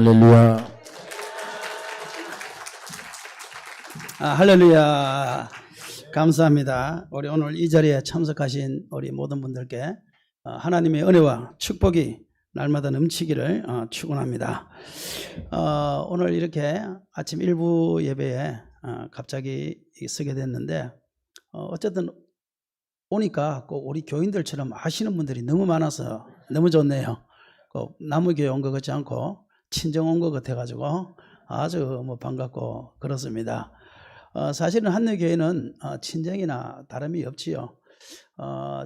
할렐루야. 할렐루야. 감사합니다. 우리 오늘 이 자리에 참석하신 우리 모든 분들께 하나님의 은혜와 축복이 날마다 넘치기를 축원합니다. 오늘 이렇게 아침 일부 예배에 갑자기 서게 됐는데 어쨌든 오니까 꼭 우리 교인들처럼 아시는 분들이 너무 많아서 너무 좋네요. 꼭 나무교회 온 것 같지 않고 친정 온 것 같아가지고 아주 반갑고 그렇습니다. 사실은 한내교회는 친정이나 다름이 없지요.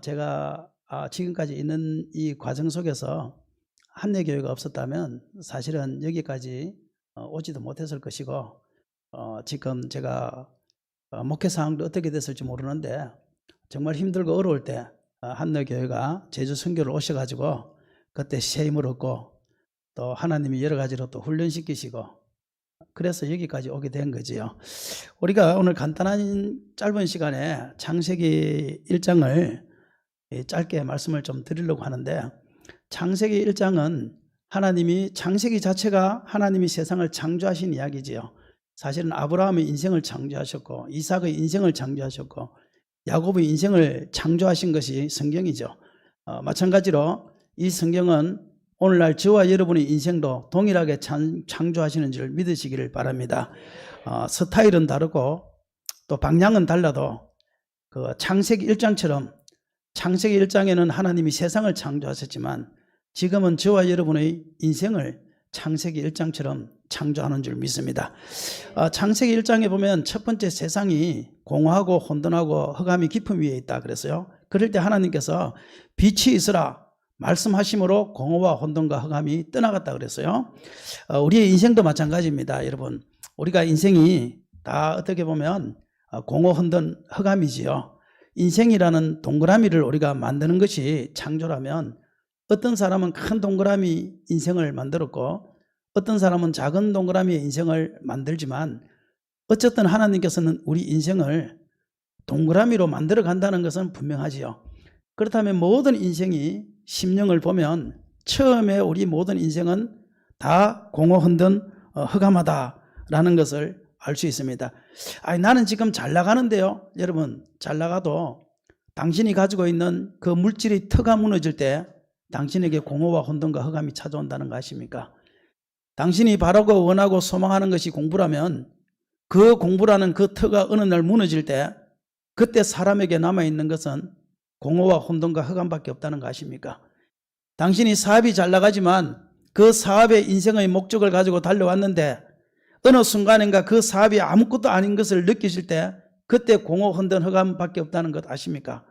제가 지금까지 있는 이 과정 속에서 한내교회가 없었다면 사실은 여기까지 오지도 못했을 것이고 지금 제가 목회 상황도 어떻게 됐을지 모르는데 정말 힘들고 어려울 때 한내교회가 제주 선교를 오셔가지고 그때 새 힘을 얻고 또 하나님이 여러 가지로 또 훈련시키시고 그래서 여기까지 오게 된 거지요. 우리가 오늘 간단한 짧은 시간에 창세기 1장을 짧게 말씀을 좀 드리려고 하는데, 창세기 1장은 하나님이 창세기 자체가 하나님이 세상을 창조하신 이야기지요. 사실은 아브라함의 인생을 창조하셨고 이삭의 인생을 창조하셨고 야곱의 인생을 창조하신 것이 성경이죠. 마찬가지로 이 성경은 오늘날 저와 여러분의 인생도 동일하게 창조하시는 줄 믿으시기를 바랍니다. 스타일은 다르고 또 방향은 달라도 그 창세기 1장처럼 창세기 1장에는 하나님이 세상을 창조하셨지만 지금은 저와 여러분의 인생을 창세기 1장처럼 창조하는 줄 믿습니다. 창세기 1장에 보면 첫 번째 세상이 공허하고 혼돈하고 흑암이 깊음 위에 있다 그랬어요. 그럴 때 하나님께서 빛이 있으라 말씀하심으로 공허와 혼돈과 흑암이 떠나갔다 그랬어요. 우리의 인생도 마찬가지입니다. 여러분, 우리가 인생이 다 어떻게 보면 공허, 혼돈, 흑암이지요. 인생이라는 동그라미를 우리가 만드는 것이 창조라면 어떤 사람은 큰 동그라미 인생을 만들었고 어떤 사람은 작은 동그라미의 인생을 만들지만 어쨌든 하나님께서는 우리 인생을 동그라미로 만들어 간다는 것은 분명하지요. 그렇다면 모든 인생이 심령을 보면 처음에 우리 모든 인생은 다 공허, 혼돈, 흑암하다라는 것을 알 수 있습니다. 나는 지금 잘 나가는데요. 여러분, 잘 나가도 당신이 가지고 있는 그 물질의 터가 무너질 때 당신에게 공허와 혼돈과 흑암이 찾아온다는 거 아십니까? 당신이 바라고 원하고 소망하는 것이 공부라면 그 공부라는 그 터가 어느 날 무너질 때 그때 사람에게 남아있는 것은 공허와 혼돈과 흑암밖에 없다는 거 아십니까? 당신이 사업이 잘 나가지만 그 사업의 인생의 목적을 가지고 달려왔는데 어느 순간인가 그 사업이 아무것도 아닌 것을 느끼실 때 그때 공허, 혼돈, 흑암밖에 없다는 것 아십니까?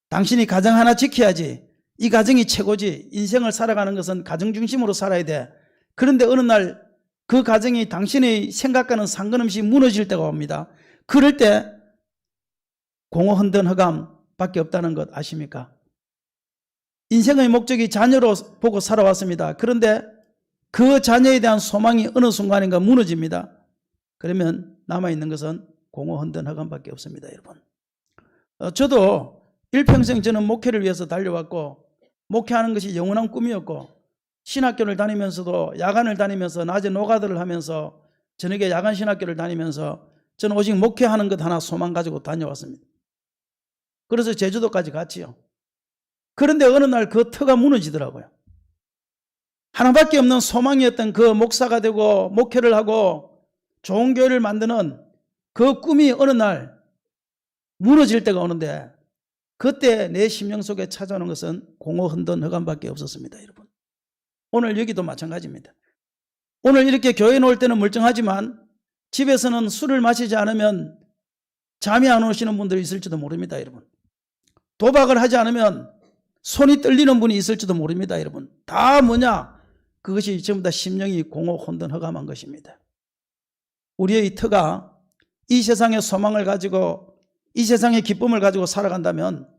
당신이 가정 하나 지켜야지, 이 가정이 최고지, 인생을 살아가는 것은 가정 중심으로 살아야 돼. 그런데 어느 날 그 가정이 당신의 생각과는 상관없이 무너질 때가 옵니다. 그럴 때 공허, 혼돈, 흑암 밖에 없다는 것 아십니까? 인생의 목적이 자녀로 보고 살아왔습니다. 그런데 그 자녀에 대한 소망이 어느 순간인가 무너집니다. 그러면 남아있는 것은 공허, 혼돈, 흑암밖에 없습니다. 여러분, 저도 일평생 저는 목회를 위해서 달려왔고 목회하는 것이 영원한 꿈이었고 신학교를 다니면서도 야간을 다니면서 낮에 노가다를 하면서 저녁에 야간 신학교를 다니면서 저는 오직 목회하는 것 하나 소망 가지고 다녀왔습니다. 그래서 제주도까지 갔지요. 그런데 어느 날 그 터가 무너지더라고요. 하나밖에 없는 소망이었던 그 목사가 되고 목회를 하고 좋은 교회를 만드는 그 꿈이 어느 날 무너질 때가 오는데 그때 내 심령 속에 찾아오는 것은 공허, 혼돈, 흑암밖에 없었습니다. 여러분, 오늘 여기도 마찬가지입니다. 오늘 이렇게 교회에 올 때는 멀쩡하지만 집에서는 술을 마시지 않으면 잠이 안 오시는 분들이 있을지도 모릅니다. 여러분, 도박을 하지 않으면 손이 떨리는 분이 있을지도 모릅니다. 여러분, 다 뭐냐? 그것이 전부 다 심령이 공허, 혼돈, 흑암한 것입니다. 우리의 터가 이 세상의 소망을 가지고 이 세상의 기쁨을 가지고 살아간다면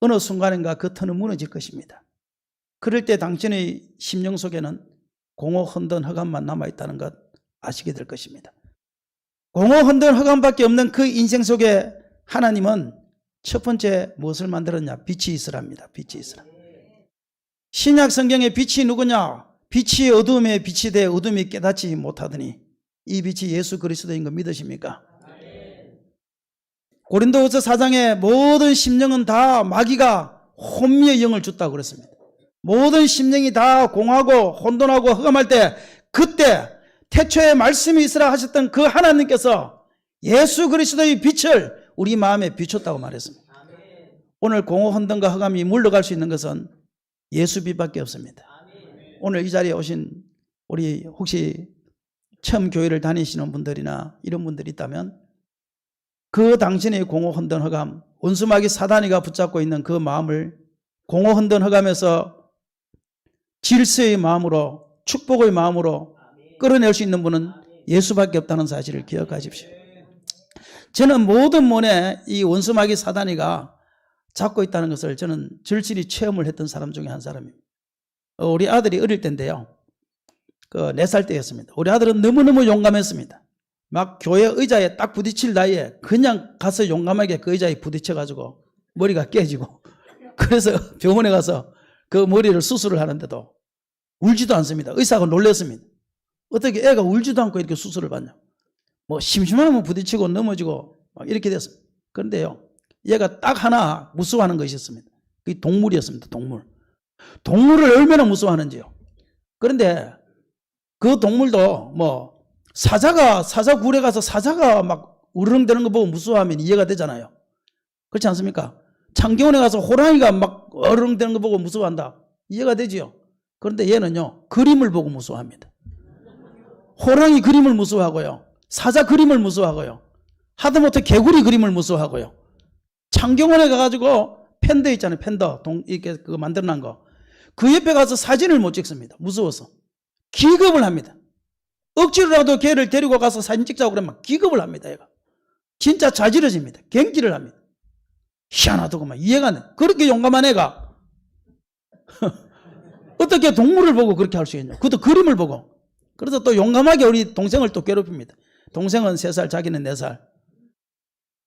어느 순간인가 그 터는 무너질 것입니다. 그럴 때 당신의 심령 속에는 공허, 혼돈, 흑암만 남아있다는 것 아시게 될 것입니다. 공허, 혼돈, 흑암밖에 없는 그 인생 속에 하나님은 첫 번째 무엇을 만들었냐? 빛이 있으랍니다. 빛이 있으라. 신약 성경의 빛이 누구냐? 빛이 어둠에 빛이 돼 어둠이 깨닫지 못하더니 이 빛이 예수 그리스도인 거 믿으십니까? 고린도후서 4장에 모든 심령은 다 마귀가 혼미의 영을 줬다고 그랬습니다. 모든 심령이 다 공하고 혼돈하고 흑암할 때 그때 태초에 말씀이 있으라 하셨던 그 하나님께서 예수 그리스도의 빛을 우리 마음에 비췄다고 말했습니다. 오늘 공허 혼돈과 흑암이 물러갈 수 있는 것은 예수 빛밖에 없습니다. 오늘 이 자리에 오신 우리 혹시 처음 교회를 다니시는 분들이나 이런 분들이 있다면 그 당신의 공허 혼돈 흑암, 원수마귀 사단이가 붙잡고 있는 그 마음을 공허 혼돈 흑암에서 질서의 마음으로 축복의 마음으로 끌어낼 수 있는 분은 예수밖에 없다는 사실을 기억하십시오. 저는 모든 문에 이 원수마귀 사단이가 잡고 있다는 것을 저는 절실히 체험을 했던 사람 중에 한 사람입니다. 우리 아들이 어릴 때인데요. 4살 때였습니다. 우리 아들은 너무너무 용감했습니다. 막 교회 의자에 딱 부딪힐 나이에 그냥 가서 용감하게 그 의자에 부딪혀가지고 머리가 깨지고 그래서 병원에 가서 그 머리를 수술을 하는데도 울지도 않습니다. 의사가 놀랐습니다. 어떻게 애가 울지도 않고 이렇게 수술을 받냐. 뭐 심심하면 부딪히고 넘어지고 막 이렇게 됐습니다. 그런데요, 얘가 딱 하나 무서워하는 것이 있었습니다. 그게 동물이었습니다. 동물을 얼마나 무서워하는지요. 그런데 그 동물도 뭐 사자 굴에 가서 사자가 막 우르릉대는 거 보고 무서워하면 이해가 되잖아요. 그렇지 않습니까? 창경원에 가서 호랑이가 막 어르릉대는 거 보고 무서워한다. 이해가 되지요. 그런데 얘는요, 그림을 보고 무서워합니다. 호랑이 그림을 무서워하고요. 사자 그림을 무서워하고요. 하다못해 개구리 그림을 무서워하고요. 창경원에 가가지고 팬더 있잖아요. 팬더. 이렇게 그거 만들어놓은 거. 그 옆에 가서 사진을 못 찍습니다. 무서워서. 기겁을 합니다. 억지로라도 걔를 데리고 가서 사진 찍자고 그러면 기겁을 합니다. 얘가. 진짜 자지러집니다. 갱기를 합니다. 희한하더구만. 이해가 안 돼. 그렇게 용감한 애가 어떻게 동물을 보고 그렇게 할 수 있냐. 그것도 그림을 보고. 그래서 또 용감하게 우리 동생을 또 괴롭힙니다. 동생은 3살, 자기는 4살.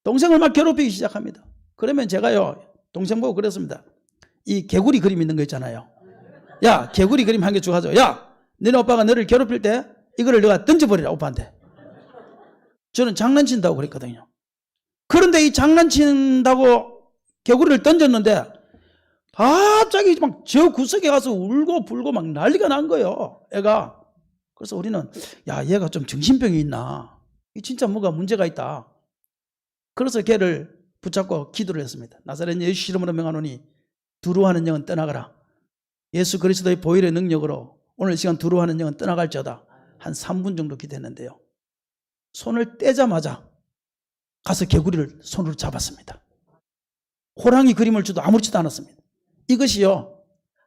동생을 막 괴롭히기 시작합니다. 그러면 제가요, 동생 보고 그랬습니다. 이 개구리 그림 있는 거 있잖아요. 야, 개구리 그림 한 개 주고 하죠. 야, 너네 오빠가 너를 괴롭힐 때 이거를 내가 던져버리라, 오빠한테. 저는 장난친다고 그랬거든요. 그런데 이 장난친다고 개구리를 던졌는데 갑자기 막 저 구석에 가서 울고 불고 막 난리가 난 거예요, 애가. 그래서 우리는 야, 얘가 좀 정신병이 있나, 이 진짜 뭐가 문제가 있다. 그래서 걔를 붙잡고 기도를 했습니다. 나사렛 예수 이름으로 명하노니 두루하는 영은 떠나가라. 예수 그리스도의 보혈의 능력으로 오늘 시간 두루하는 영은 떠나갈지어다. 한 3분 정도 기도했는데요, 손을 떼자마자 가서 개구리를 손으로 잡았습니다. 호랑이 그림을 줘도 아무렇지도 않았습니다. 이것이요,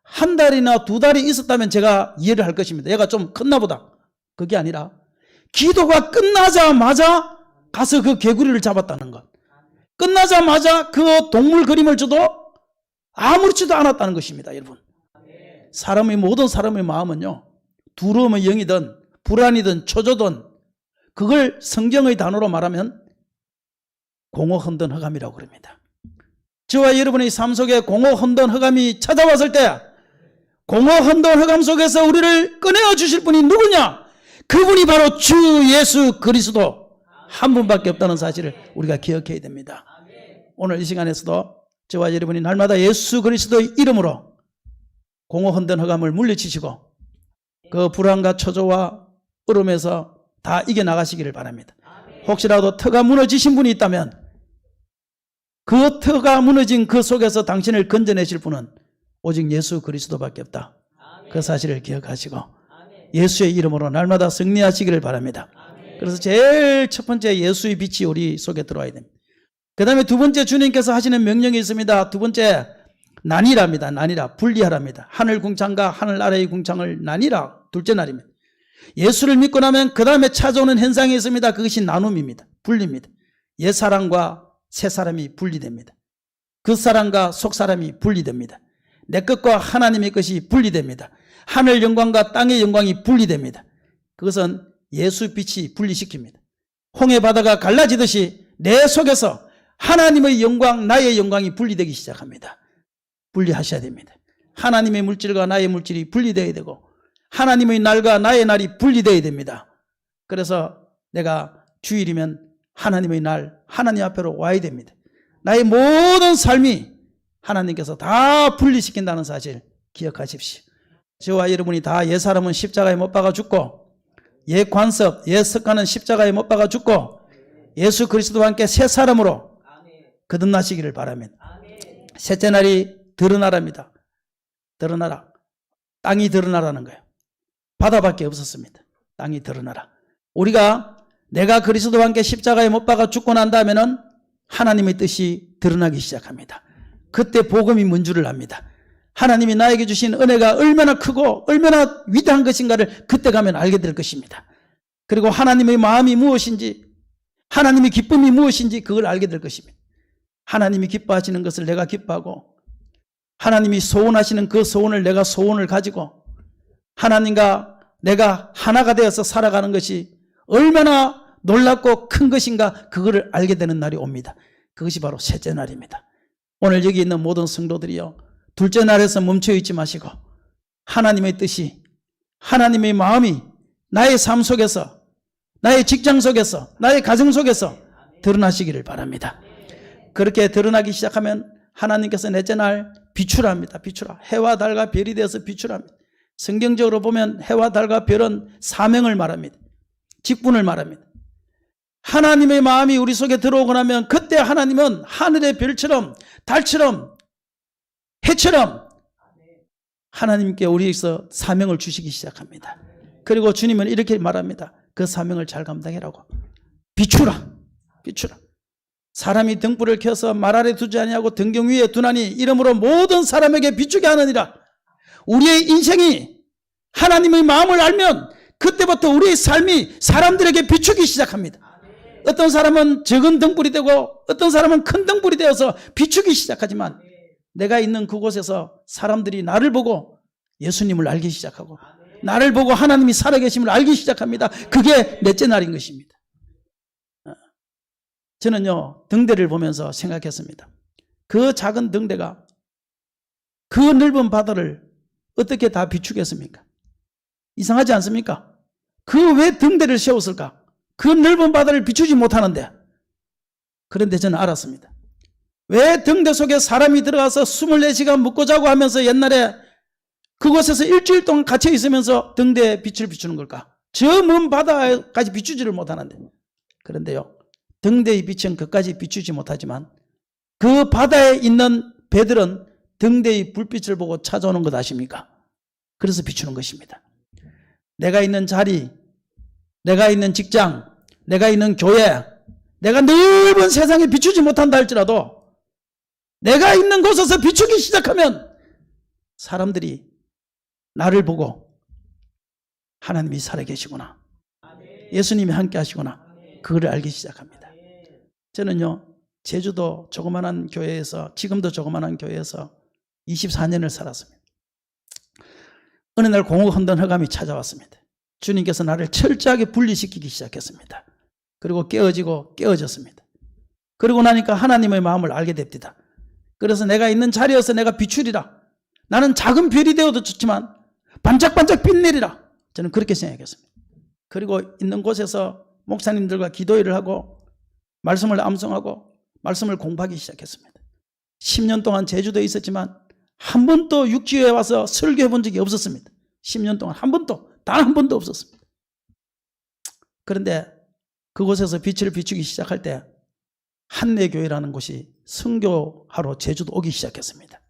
한 달이나 2달이 있었다면 제가 이해를 할 것입니다. 얘가 좀 컸나 보다. 그게 아니라 기도가 끝나자마자 가서 그 개구리를 잡았다는 것. 끝나자마자 그 동물 그림을 줘도 아무렇지도 않았다는 것입니다. 여러분, 모든 사람의 마음은요, 두려움의 영이든 불안이든 초조든 그걸 성경의 단어로 말하면 공허 혼돈 흑암이라고 그럽니다. 저와 여러분의 삶 속에 공허 혼돈 흑암이 찾아왔을 때 공허 혼돈 흑암 속에서 우리를 꺼내어 주실 분이 누구냐? 그분이 바로 주 예수 그리스도 한 분밖에 없다는 사실을 우리가 기억해야 됩니다. 오늘 이 시간에서도 저와 여러분이 날마다 예수 그리스도의 이름으로 공허 혼돈 흑암을 물리치시고 그 불안과 초조와 으름에서 다 이겨나가시기를 바랍니다. 혹시라도 터가 무너지신 분이 있다면 그 터가 무너진 그 속에서 당신을 건져내실 분은 오직 예수 그리스도밖에 없다. 그 사실을 기억하시고 예수의 이름으로 날마다 승리하시기를 바랍니다. 그래서 제일 첫 번째 예수의 빛이 우리 속에 들어와야 됩니다. 그 다음에 두 번째 주님께서 하시는 명령이 있습니다. 두 번째 나뉘랍니다. 나뉘라, 분리하랍니다. 하늘 궁창과 하늘 아래의 궁창을 나뉘라. 둘째 날입니다. 예수를 믿고 나면 그 다음에 찾아오는 현상이 있습니다. 그것이 나눔입니다. 분리입니다. 옛 사람과 새 사람이 분리됩니다. 그 사람과 속 사람이 분리됩니다. 내 것과 하나님의 것이 분리됩니다. 하늘 영광과 땅의 영광이 분리됩니다. 그것은 예수 빛이 분리시킵니다. 홍해 바다가 갈라지듯이 내 속에서 하나님의 영광, 나의 영광이 분리되기 시작합니다. 분리하셔야 됩니다. 하나님의 물질과 나의 물질이 분리되어야 되고 하나님의 날과 나의 날이 분리되어야 됩니다. 그래서 내가 주일이면 하나님의 날, 하나님 앞으로 와야 됩니다. 나의 모든 삶이 하나님께서 다 분리시킨다는 사실 기억하십시오. 저와 여러분이 다 옛사람은 십자가에 못 박아 죽고, 옛 관습, 옛 습관은 십자가에 못 박아 죽고, 예수 그리스도와 함께 새 사람으로 거듭나시기를 바랍니다. 셋째 날이 드러나랍니다. 드러나라. 땅이 드러나라는 거예요. 바다밖에 없었습니다. 땅이 드러나라. 우리가 내가 그리스도와 함께 십자가에 못 박아 죽고 난 다음에는 하나님의 뜻이 드러나기 시작합니다. 그때 복음이 뭔 줄을 압니다. 하나님이 나에게 주신 은혜가 얼마나 크고 얼마나 위대한 것인가를 그때 가면 알게 될 것입니다. 그리고 하나님의 마음이 무엇인지, 하나님의 기쁨이 무엇인지 그걸 알게 될 것입니다. 하나님이 기뻐하시는 것을 내가 기뻐하고, 하나님이 소원하시는 그 소원을 내가 소원을 가지고, 하나님과 내가 하나가 되어서 살아가는 것이 얼마나 놀랍고 큰 것인가 그거를 알게 되는 날이 옵니다. 그것이 바로 셋째 날입니다. 오늘 여기 있는 모든 성도들이요, 둘째 날에서 멈춰 있지 마시고 하나님의 뜻이, 하나님의 마음이 나의 삶 속에서, 나의 직장 속에서, 나의 가정 속에서 드러나시기를 바랍니다. 그렇게 드러나기 시작하면 하나님께서 넷째 날 비추랍니다. 비추라. 해와 달과 별이 되어서 비추랍니다. 성경적으로 보면 해와 달과 별은 사명을 말합니다. 직분을 말합니다. 하나님의 마음이 우리 속에 들어오고 나면 그때 하나님은 하늘의 별처럼, 달처럼, 해처럼 하나님께 우리에게서 사명을 주시기 시작합니다. 그리고 주님은 이렇게 말합니다. 그 사명을 잘 감당해라고. 비추라. 비추라. 사람이 등불을 켜서 말 아래 두지 아니하고 등경 위에 두나니 이러므로 모든 사람에게 비추게 하느니라. 우리의 인생이 하나님의 마음을 알면 그때부터 우리의 삶이 사람들에게 비추기 시작합니다. 어떤 사람은 적은 등불이 되고 어떤 사람은 큰 등불이 되어서 비추기 시작하지만, 내가 있는 그곳에서 사람들이 나를 보고 예수님을 알기 시작하고 나를 보고 하나님이 살아계심을 알기 시작합니다. 그게 넷째 날인 것입니다. 저는요, 등대를 보면서 생각했습니다. 그 작은 등대가 그 넓은 바다를 어떻게 다 비추겠습니까? 이상하지 않습니까? 그 왜 등대를 세웠을까? 그 넓은 바다를 비추지 못하는데. 그런데 저는 알았습니다. 왜 등대 속에 사람이 들어가서 24시간 묵고 자고 하면서 옛날에 그곳에서 일주일 동안 갇혀 있으면서 등대에 빛을 비추는 걸까? 저 먼 바다까지 비추지를 못하는데. 그런데요, 등대의 빛은 그까지 비추지 못하지만 그 바다에 있는 배들은 등대의 불빛을 보고 찾아오는 것 아십니까? 그래서 비추는 것입니다. 내가 있는 자리, 내가 있는 직장, 내가 있는 교회, 내가 넓은 세상에 비추지 못한다 할지라도 내가 있는 곳에서 비추기 시작하면 사람들이 나를 보고 하나님이 살아계시구나, 예수님이 함께 하시구나, 그걸 알기 시작합니다. 저는요, 제주도 조그만한 교회에서, 지금도 조그만한 교회에서 24년을 살았습니다. 어느 날 공허 흔든 흑암이 찾아왔습니다. 주님께서 나를 철저하게 분리시키기 시작했습니다. 그리고 깨어졌습니다. 그러고 나니까 하나님의 마음을 알게 됩니다. 그래서 내가 있는 자리에서 내가 비추리라. 나는 작은 별이 되어도 좋지만 반짝반짝 빛내리라. 저는 그렇게 생각했습니다. 그리고 있는 곳에서 목사님들과 기도회를 하고 말씀을 암송하고 말씀을 공부하기 시작했습니다. 10년 동안 제주도에 있었지만 한 번도 육지에 와서 설교해 본 적이 없었습니다. 10년 동안 한 번도, 단 한 번도 없었습니다. 그런데 그곳에서 빛을 비추기 시작할 때 한내교회라는 곳이 선교하러 제주도 오기 시작했습니다.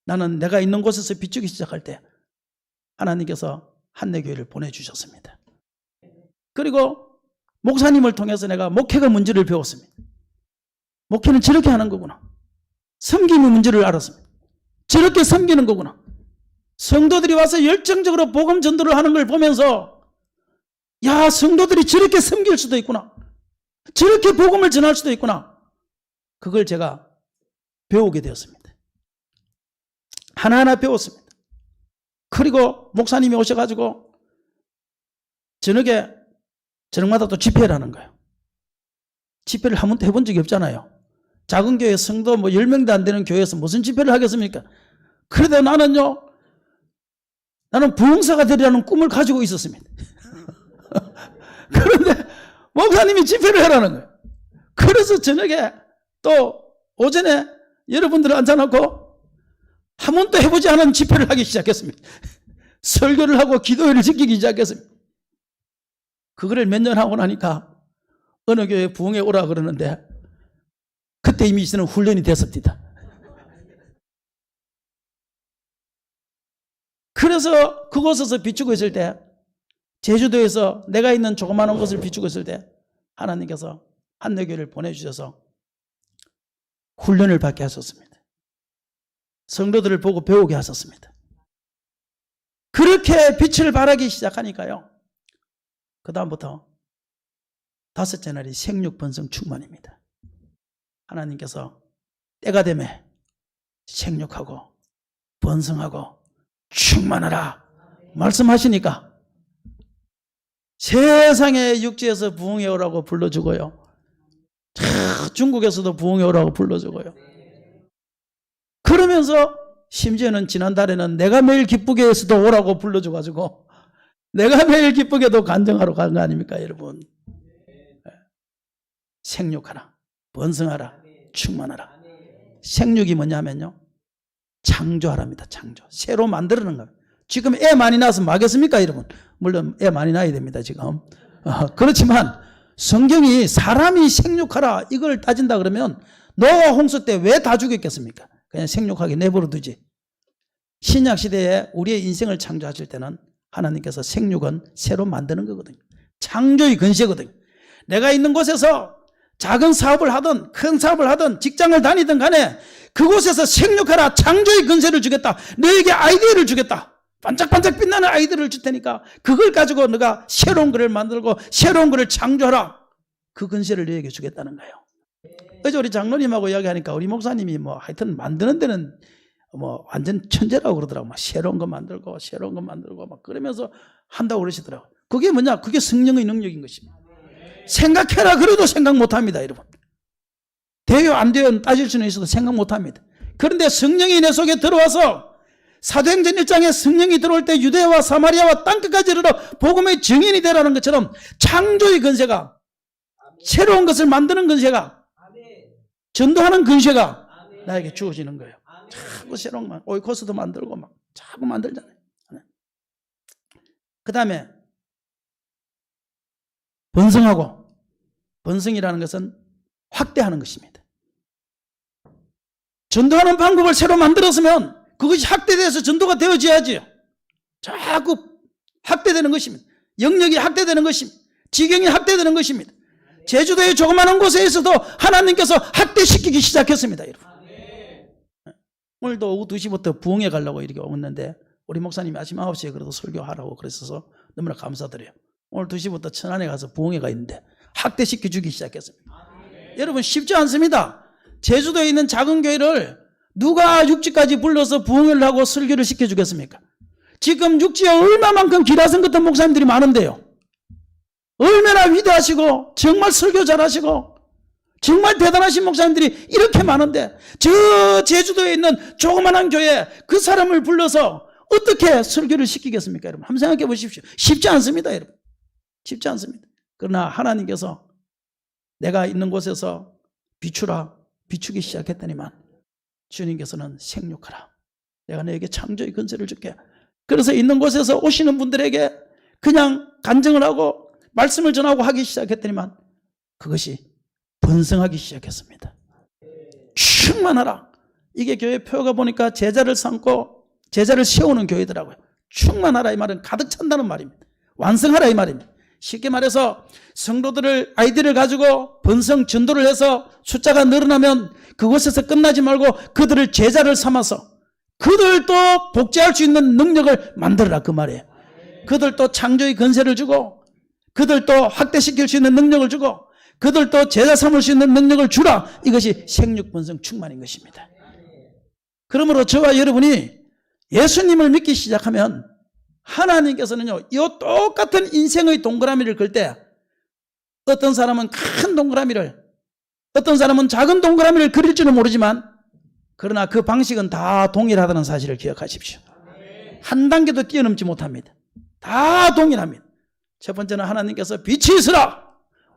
나는 내가 있는 곳에서 비추기 시작할 때 하나님께서 한내교회를 보내주셨습니다. 그리고 목사님을 통해서 내가 목회가 뭔지를 배웠습니다. 목회는 저렇게 하는 거구나. 섬김의 문제를 알았습니다. 저렇게 섬기는 거구나. 성도들이 와서 열정적으로 복음 전도를 하는 걸 보면서, 야, 성도들이 저렇게 섬길 수도 있구나, 저렇게 복음을 전할 수도 있구나, 그걸 제가 배우게 되었습니다. 하나하나 배웠습니다. 그리고 목사님이 오셔가지고 저녁마다 또 집회를 하는 거예요. 집회를 한 번도 해본 적이 없잖아요. 작은 교회 성도 10명도 안 되는 교회에서 무슨 집회를 하겠습니까? 그래도 나는요, 나는 부흥사가 되리라는 꿈을 가지고 있었습니다. 그런데 목사님이 집회를 하라는 거예요. 그래서 저녁에 또 오전에 여러분들을 앉아놓고 한 번도 해보지 않은 집회를 하기 시작했습니다. 설교를 하고 기도회를 지키기 시작했습니다. 그거를 몇 년 하고 나니까 어느 교회 부흥에 오라 그러는데 그때 이미 저는 훈련이 됐습니다. 그래서 그곳에서 비추고 있을 때, 제주도에서 내가 있는 조그마한 곳을 비추고 있을 때 하나님께서 한내교회를 보내주셔서 훈련을 받게 하셨습니다. 성도들을 보고 배우게 하셨습니다. 그렇게 빛을 발하기 시작하니까요, 그 다음부터 다섯째 날이 생육번성 충만입니다. 하나님께서 때가 되매 생육하고 번성하고 충만하라 말씀하시니까 세상의 육지에서 부흥해 오라고 불러주고요, 중국에서도 부흥해 오라고 불러주고요, 그러면서 심지어는 지난달에는 내가 매일 기쁘게 해서도 오라고 불러줘가지고 내가 매일 기쁘게도 간증하러 간 거 아닙니까 여러분? 생육하라, 번성하라, 충만하라. 생육이 뭐냐면요, 창조하랍니다. 창조. 새로 만드는 거예요. 지금 애 많이 낳아서 막겠습니까 여러분? 물론 애 많이 낳아야 됩니다 지금. 그렇지만 성경이 사람이 생육하라 이걸 따진다 그러면 노아 홍수 때 왜 다 죽였겠습니까? 그냥 생육하게 내버려 두지. 신약 시대에 우리의 인생을 창조하실 때는 하나님께서 생육은 새로 만드는 거거든요. 창조의 근세거든요. 내가 있는 곳에서 작은 사업을 하든 큰 사업을 하든 직장을 다니든 간에 그곳에서 생육하라, 창조의 근세를 주겠다, 너에게 아이디어를 주겠다, 반짝반짝 빛나는 아이디어를 줄 테니까 그걸 가지고 너가 새로운 것을 만들고 새로운 것을 창조하라, 그 근세를 너에게 주겠다는 거예요. 어제 우리 장로님하고 이야기하니까 우리 목사님이 뭐 하여튼 만드는 데는 뭐 완전 천재라고 그러더라고. 막 새로운 거 만들고 새로운 거 만들고 막 그러면서 한다고 그러시더라고. 그게 뭐냐? 그게 성령의 능력인 것입니다. 생각해라 그래도 생각 못합니다 여러분. 돼요 안 돼요 따질 수는 있어도 생각 못합니다. 그런데 성령이 내 속에 들어와서 사도행전 1장에 성령이 들어올 때 유대와 사마리아와 땅끝까지 이르러 복음의 증인이 되라는 것처럼 창조의 근세가, 새로운 것을 만드는 근세가, 전도하는 근세가 나에게 주어지는 거예요. 자꾸 새로운 거, 오이코스도 만들고 막 자꾸 만들잖아요. 그 다음에 번성하고, 번성이라는 것은 확대하는 것입니다. 전도하는 방법을 새로 만들었으면 그것이 확대돼서 전도가 되어져야지요. 자꾸 확대되는 것입니다. 영역이 확대되는 것입니다. 지경이 확대되는 것입니다. 제주도의 조그마한 곳에서도 하나님께서 확대시키기 시작했습니다 여러분. 오늘도 오후 2시부터 부흥회 가려고 이렇게 왔는데 우리 목사님이 아침 9시에 그래도 설교하라고 그랬어서 너무나 감사드려요. 오늘 2시부터 천안에 가서 부흥회가 있는데 확대시켜 주기 시작했습니다. 여러분 쉽지 않습니다. 제주도에 있는 작은 교회를 누가 육지까지 불러서 부흥회를 하고 설교를 시켜주겠습니까? 지금 육지에 얼마만큼 기라성 같은 목사님들이 많은데요, 얼마나 위대하시고 정말 설교 잘하시고 정말 대단하신 목사님들이 이렇게 많은데 저 제주도에 있는 조그만한 교회 그 사람을 불러서 어떻게 설교를 시키겠습니까 여러분? 한번 생각해 보십시오. 쉽지 않습니다 여러분. 쉽지 않습니다. 그러나 하나님께서 내가 있는 곳에서 비추라, 비추기 시작했더니만 주님께서는 생육하라, 내가 너에게 창조의 근세를 줄게. 그래서 있는 곳에서 오시는 분들에게 그냥 간증을 하고 말씀을 전하고 하기 시작했더니만 그것이 번성하기 시작했습니다. 충만하라. 이게 교회 표가 보니까 제자를 삼고 제자를 세우는 교회더라고요. 충만하라 이 말은 가득 찬다는 말입니다. 완성하라 이 말입니다. 쉽게 말해서 성도들을 아이디어를 가지고 번성 전도를 해서 숫자가 늘어나면 그곳에서 끝나지 말고 그들을 제자를 삼아서 그들도 복제할 수 있는 능력을 만들어라 그 말이에요. 그들도 창조의 근세를 주고 그들도 확대시킬 수 있는 능력을 주고 그들도 제자 삼을 수 있는 능력을 주라. 이것이 생육번성 충만인 것입니다. 그러므로 저와 여러분이 예수님을 믿기 시작하면 하나님께서는요, 이 똑같은 인생의 동그라미를 그릴 때 어떤 사람은 큰 동그라미를, 어떤 사람은 작은 동그라미를 그릴지는 모르지만 그러나 그 방식은 다 동일하다는 사실을 기억하십시오. 한 단계도 뛰어넘지 못합니다. 다 동일합니다. 첫 번째는 하나님께서 빛이 있으라.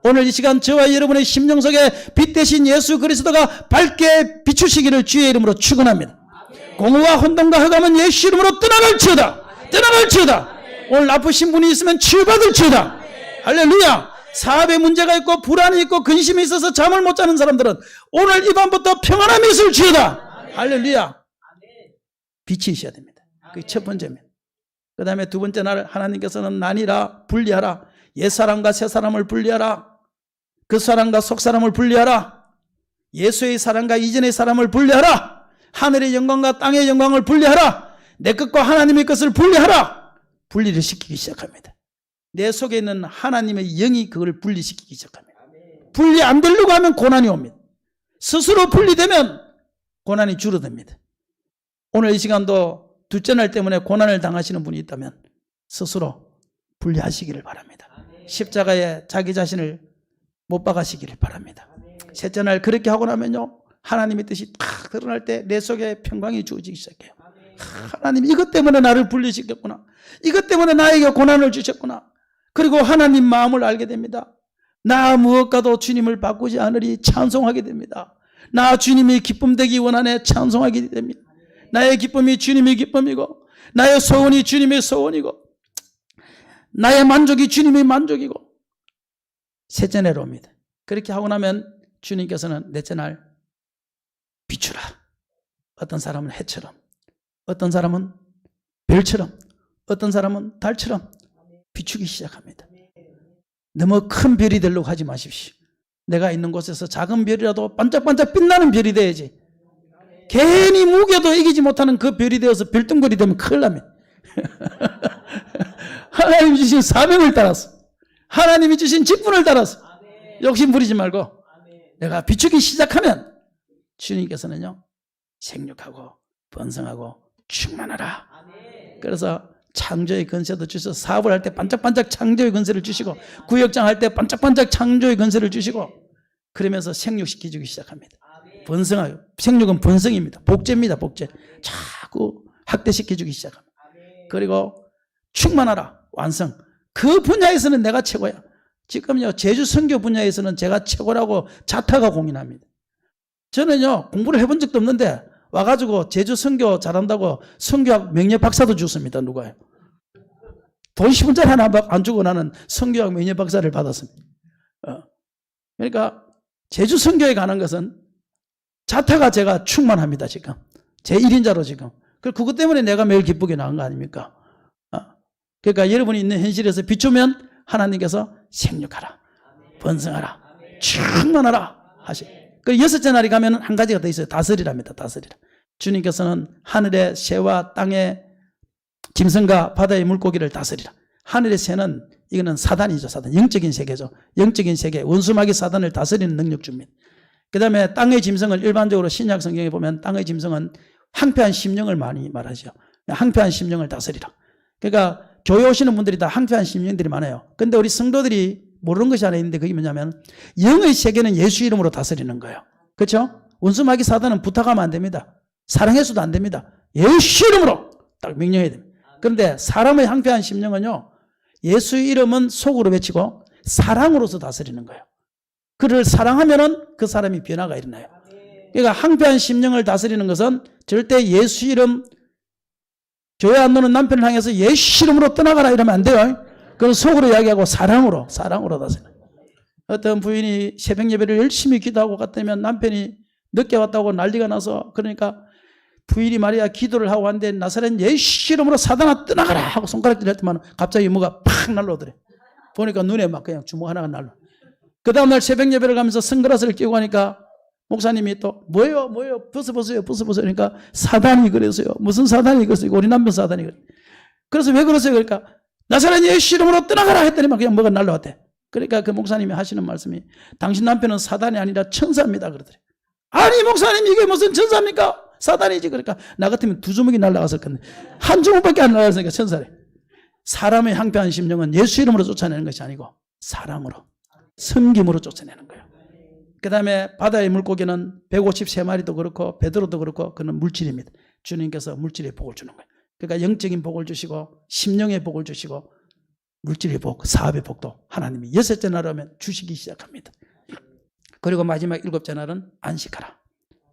오늘 이 시간 저와 여러분의 심령 속에 빛 대신 예수 그리스도가 밝게 비추시기를 주의 이름으로 축원합니다. 공허와 혼돈과 흑암은 예수 이름으로 떠나갈지어다. 떠나갈지어다. 오늘 아프신 분이 있으면 치유받을지어다. 할렐루야. 사업에 문제가 있고 불안이 있고 근심이 있어서 잠을 못 자는 사람들은 오늘 이 밤부터 평안함이 있을지어다. 할렐루야. 빛이 있어야 됩니다. 그게 첫 번째입니다. 그 다음에 두 번째 날 하나님께서는 나뉘라, 분리하라. 옛사람과 새사람을 분리하라. 그 사람과 속사람을 분리하라. 예수의 사람과 이전의 사람을 분리하라. 하늘의 영광과 땅의 영광을 분리하라. 내 것과 하나님의 것을 분리하라. 분리를 시키기 시작합니다. 내 속에 있는 하나님의 영이 그걸 분리시키기 시작합니다. 분리 안 되려고 하면 고난이 옵니다. 스스로 분리되면 고난이 줄어듭니다. 오늘 이 시간도 둘째 날 때문에 고난을 당하시는 분이 있다면 스스로 분리하시기를 바랍니다. 십자가에 자기 자신을 못 박아시기를 바랍니다. 셋째 날 그렇게 하고 나면요, 하나님의 뜻이 탁 드러날 때 내 속에 평강이 주어지기 시작해요. 하나님 이것 때문에 나를 분리시켰구나. 이것 때문에 나에게 고난을 주셨구나. 그리고 하나님 마음을 알게 됩니다. 나 무엇과도 주님을 바꾸지 않으리 찬송하게 됩니다. 나 주님이 기쁨 되기 원하네 찬송하게 됩니다. 나의 기쁨이 주님의 기쁨이고 나의 소원이 주님의 소원이고 나의 만족이 주님의 만족이고 셋째 날에 옵니다. 그렇게 하고 나면 주님께서는 넷째 날 비추라. 어떤 사람은 해처럼, 어떤 사람은 별처럼, 어떤 사람은 달처럼 비추기 시작합니다. 너무 큰 별이 되려고 하지 마십시오. 내가 있는 곳에서 작은 별이라도 반짝반짝 빛나는 별이 돼야지. 괜히 무게도 이기지 못하는 그 별이 되어서 별똥별이 되면 큰일 납니다. 하나님 주신 사명을 따라서, 하나님이 주신 직분을 따라서 욕심 부리지 말고 내가 비추기 시작하면 주님께서는요 생육하고 번성하고 충만하라. 그래서 창조의 권세도 주셔서 사업을 할 때 반짝반짝 창조의 권세를 주시고 구역장 할 때 반짝반짝 창조의 권세를 주시고 그러면서 생육시켜주기 시작합니다. 번성하고, 생육은 번성입니다. 복제입니다. 복제. 자꾸 확대시켜주기 시작합니다. 그리고 충만하라. 완성. 그 분야에서는 내가 최고야. 지금요 제주 선교 분야에서는 제가 최고라고 자타가 공인합니다. 저는요 공부를 해본 적도 없는데 와가지고 제주 선교 잘한다고 선교학 명예 박사도 줬습니다. 누가요? 돈 10원짜리 하나 안 주고 나는 선교학 명예 박사를 받았습니다. 그러니까 제주 선교에 가는 것은 자타가 제가 충만합니다. 지금 제 1인자로 지금. 그것 때문에 내가 매일 기쁘게 나온 거 아닙니까? 그러니까 여러분이 있는 현실에서 비추면 하나님께서 생육하라, 번성하라, 충만하라 하시. 그 여섯째 날이 가면 한 가지가 더 있어요. 다스리랍니다. 다스리라. 주님께서는 하늘의 새와 땅의 짐승과 바다의 물고기를 다스리라. 하늘의 새는 이거는 사단이죠. 사단. 영적인 세계죠. 영적인 세계. 원수마귀 사단을 다스리는 능력 줍니다. 그 다음에 땅의 짐승을 일반적으로 신약 성경에 보면 땅의 짐승은 항폐한 심령을 많이 말하죠. 항폐한 심령을 다스리라. 그러니까 교회 오시는 분들이 다 항폐한 심령들이 많아요. 근데 우리 성도들이 모르는 것이 하나 있는데 그게 뭐냐면 영의 세계는 예수 이름으로 다스리는 거예요. 그렇죠? 원수마귀 사단은 부탁하면 안 됩니다. 사랑해서도 안 됩니다. 예수 이름으로 딱 명령해야 됩니다. 그런데 사람의 항폐한 심령은요 예수 이름은 속으로 외치고 사랑으로서 다스리는 거예요. 그를 사랑하면은 그 사람이 변화가 일어나요. 그러니까 항폐한 심령을 다스리는 것은 절대 예수 이름 교회 안 노는 남편을 향해서 예수 이름으로 떠나가라 이러면 안 돼요. 그건 속으로 이야기하고 사랑으로 다스리는. 어떤 부인이 새벽 예배를 열심히 기도하고 갔다면 남편이 늦게 왔다고 난리가 나서 그러니까 부인이 말이야 기도를 하고 왔는데 나사렛 예수 이름으로 사단아 떠나가라 하고 손가락질 할 때만 갑자기 뭐가 팍 날라오더래. 보니까 눈에 막 그냥 주먹 하나가 날라. 그 다음날 새벽 예배를 가면서 선글라스를 끼고 가니까 목사님이 또 뭐예요 벗어보세요 그러니까 사단이 그래서요. 무슨 사단이 그랬어요. 우리 남편 사단이 그래. 그래서 왜 그러세요? 그러니까 나사렛 예수 이름으로 떠나가라 했더니만 그냥 뭐가 날라왔대. 그러니까 그 목사님이 하시는 말씀이 당신 남편은 사단이 아니라 천사입니다 그러더래. 아니 목사님 이게 무슨 천사입니까? 사단이지. 그러니까 나 같으면 두 주먹이 날라갔을 건데 한 주먹밖에 안 날라갔으니까 천사래. 사람의 항폐한 심령은 예수 이름으로 쫓아내는 것이 아니고 사랑으로 섬김으로 쫓아내는 거예요. 그 다음에 바다의 물고기는 153마리도 그렇고 베드로도 그렇고 그는 물질입니다. 주님께서 물질의 복을 주는 거예요. 그러니까 영적인 복을 주시고 심령의 복을 주시고 물질의 복, 사업의 복도 하나님이 6째 날하면 주시기 시작합니다. 그리고 마지막 7째 날은 안식하라.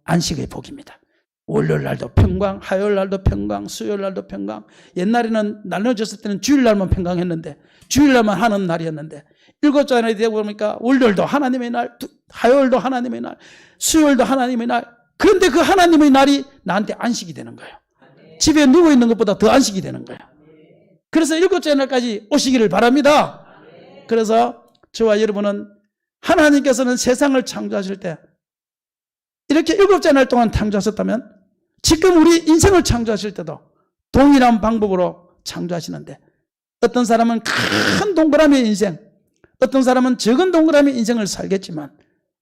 안식의 복입니다. 월요일 날도 평강, 화요일 날도 평강, 수요일 날도 평강. 옛날에는 나눠졌을 때는 주일 날만 평강했는데 주일 날만 하는 날이었는데 7째 날이 되고 보니까 월요일도 하나님의 날, 화요일도 하나님의 날, 수요일도 하나님의 날. 그런데 그 하나님의 날이 나한테 안식이 되는 거예요. 집에 누워있는 것보다 더 안식이 되는 거예요. 그래서 7째 날까지 오시기를 바랍니다. 그래서 저와 여러분은 하나님께서는 세상을 창조하실 때 이렇게 7째 날 동안 창조하셨다면 지금 우리 인생을 창조하실 때도 동일한 방법으로 창조하시는데 어떤 사람은 큰 동그라미의 인생, 어떤 사람은 적은 동그라미의 인생을 살겠지만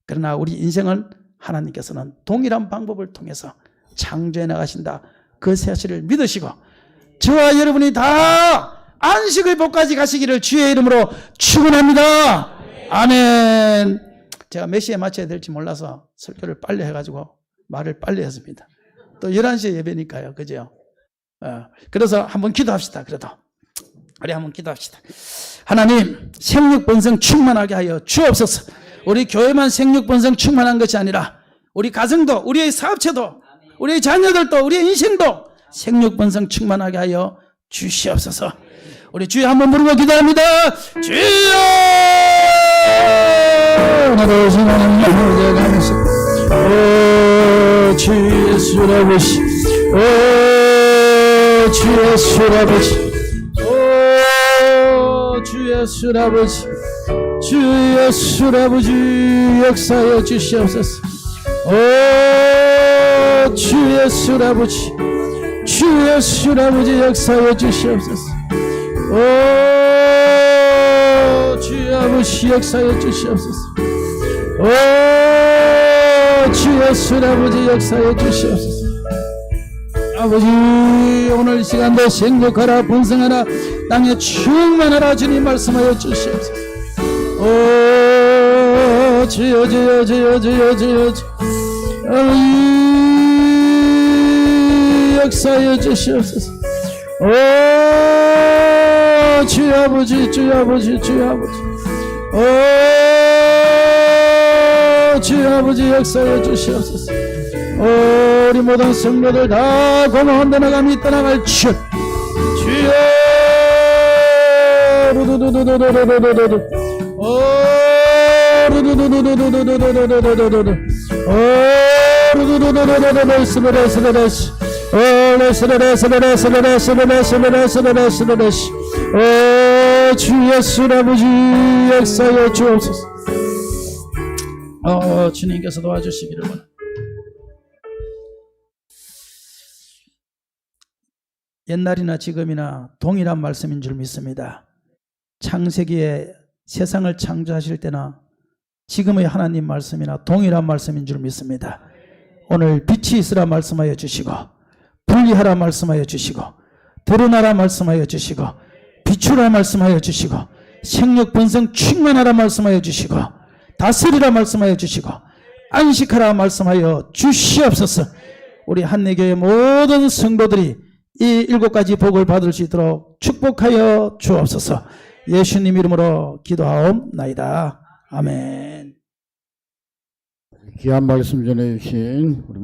그러나 우리 인생은 하나님께서는 동일한 방법을 통해서 창조해 나가신다. 그 사실을 믿으시고 저와 여러분이 다 안식의 복까지 가시기를 주의 이름으로 축원합니다. 아멘. 제가 몇 시에 마쳐야 될지 몰라서 설교를 빨리 해가지고 말을 빨리 했습니다. 또 11시에 예배니까요. 그죠? 그래서 한번 기도합시다. 그래도 우리 한번 기도합시다. 하나님, 생육번성 충만하게 하여 주옵소서. 우리 교회만 생육번성 충만한 것이 아니라 우리 가정도, 우리의 사업체도, 우리의 자녀들도, 우리의 인생도 생육번성 충만하게 하여 주시옵소서. 우리 주여 한번 부르고 기도합니다. 주여! 오, 주 예수 아버지, 오, 주 예수 아버지, 오, 주 예수 아버지, 주 예수 아버지 역사하여 주시옵소서. 오, 주 예수 아버지, 주 예수 아버지 역사하여 주시옵소서. 오, 주 아버지 역사하여 주시옵소서. 오, 주 예수 아버지 역사하여 주시옵소서. 아버지, 오늘 시간도 생육하라, 번성하라, 땅에 충만하라 주님 말씀하여 주시옵소서. 오, 주여 주여 주여 주여 주여 역사하여 주시옵소서. 오, 주 아버지 주 아버지 주 아버지, 오, 주 아버지 역사하여 주시옵소서. 오, 우리 모든 성도들 다 고마운 데 나가미 떠나갈 주 주여. 루두두두두두두두두두, 오, 루두두두두두두두두두두두, 오, 루두두두두두두두, 스베레스베레스, 오, 레스레레스레레스레레스레레스레레스레레스레레스, 오, 주 예수 아버지 역사하여 주옵소서. 주님께서 도와주시기를 원합니다. 옛날이나 지금이나 동일한 말씀인 줄 믿습니다. 창세기에 세상을 창조하실 때나 지금의 하나님 말씀이나 동일한 말씀인 줄 믿습니다. 오늘 빛이 있으라 말씀하여 주시고, 분리하라 말씀하여 주시고, 드러나라 말씀하여 주시고, 비추라 말씀하여 주시고, 생력 번성 충만하라 말씀하여 주시고, 다스리라 말씀하여 주시고, 안식하라 말씀하여 주시옵소서. 우리 한내교회 모든 성도들이 이 7가지 복을 받을 수 있도록 축복하여 주옵소서. 예수님 이름으로 기도하옵나이다. 아멘. 귀한 말씀 전해주신 우리